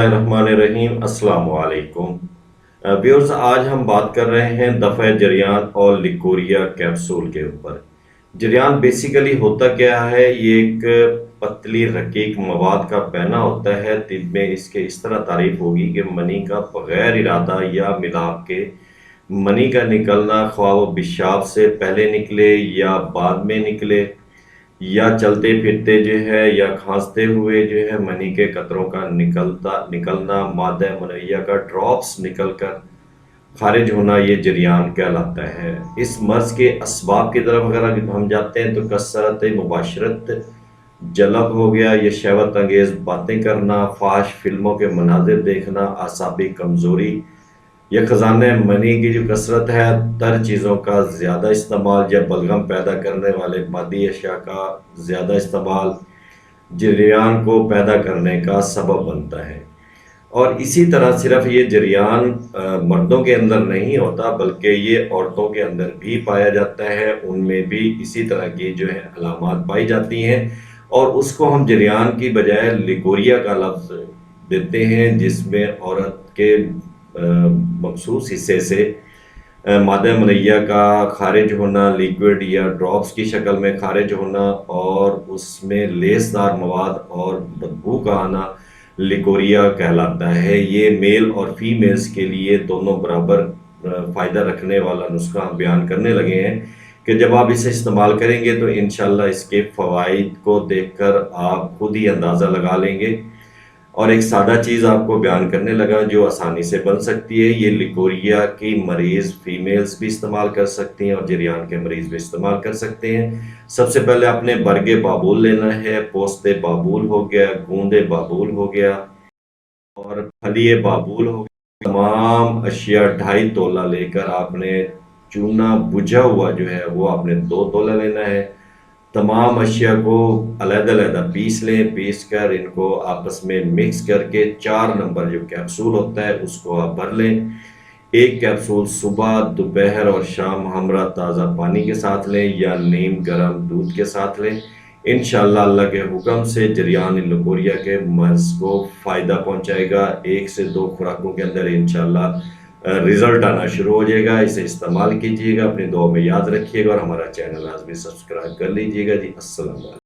الرحمن الرحیم، السلام علیکم ویورز۔ آج ہم بات کر رہے ہیں دفع جریان اور لیکوریا کیپسول کے اوپر۔ جریان بیسیکلی ہوتا کیا ہے؟ یہ ایک پتلی رقیق مواد کا پہنا ہوتا ہے۔ طب میں اس کے اس طرح تعریف ہوگی کہ منی کا بغیر ارادہ یا ملاپ کے منی کا نکلنا، خواہ وہ پیشاب سے پہلے نکلے یا بعد میں نکلے، یا چلتے پھرتے جو ہے یا کھانستے ہوئے جو ہے منی کے قطروں کا نکلنا، مادہ منویہ کا ڈراپس نکل کر خارج ہونا، یہ جریان کہلاتا ہے۔ اس مرض کے اسباب کی طرف اگر ہم جاتے ہیں تو کثرت مباشرت، جلب ہو گیا، یہ شہوت انگیز باتیں کرنا، فحش فلموں کے مناظر دیکھنا، اعصابی کمزوری، یہ خزانہ منی کی جو کثرت ہے، تر چیزوں کا زیادہ استعمال یا بلغم پیدا کرنے والے مادی اشیاء کا زیادہ استعمال جریان کو پیدا کرنے کا سبب بنتا ہے۔ اور اسی طرح صرف یہ جریان مردوں کے اندر نہیں ہوتا بلکہ یہ عورتوں کے اندر بھی پایا جاتا ہے، ان میں بھی اسی طرح کی جو ہے علامات پائی جاتی ہیں، اور اس کو ہم جریان کی بجائے لیکوریا کا لفظ دیتے ہیں، جس میں عورت کے مخصوص حصے سے مادہ منیہ کا خارج ہونا، لیکوڈ یا ڈراپس کی شکل میں خارج ہونا، اور اس میں لیسدار مواد اور بدبو کا آنا لیکوریا کہلاتا ہے۔ یہ میل اور فیمیلز کے لیے دونوں برابر فائدہ رکھنے والا نسخہ ہم بیان کرنے لگے ہیں کہ جب آپ اسے استعمال کریں گے تو انشاءاللہ اس کے فوائد کو دیکھ کر آپ خود ہی اندازہ لگا لیں گے، اور ایک سادہ چیز آپ کو بیان کرنے لگا جو آسانی سے بن سکتی ہے۔ یہ لیکوریا کی مریض فیمیلز بھی استعمال کر سکتی ہیں اور جریان کے مریض بھی استعمال کر سکتے ہیں۔ سب سے پہلے اپنے برگ بابول لینا ہے، پوست بابول ہو گیا، گوند بابول ہو گیا اور پھلی بابول ہو گیا، تمام اشیاء 2.5 تولہ لے کر آپ نے چونا بجھا ہوا جو ہے وہ آپ نے 2 تولہ لینا ہے۔ تمام اشیاء کو علیحدہ علیحدہ پیس لیں، پیس کر ان کو آپس میں مکس کر کے 4 نمبر جو کیپسول ہوتا ہے اس کو آپ بھر لیں۔ ایک کیپسول صبح، دوپہر اور شام ہمراہ تازہ پانی کے ساتھ لیں یا نیم گرم دودھ کے ساتھ لیں۔ انشاءاللہ اللہ کے حکم سے جریان لیکوریا کے مرض کو فائدہ پہنچائے گا۔ 1 سے 2 خوراکوں کے اندر انشاءاللہ رزلٹ آنا شروع ہو جائے گا۔ اسے استعمال کیجئے گا، اپنی دعا میں یاد رکھیے گا، اور ہمارا چینل لازمی سبسکرائب کر لیجئے گا۔ جی السلام علیکم۔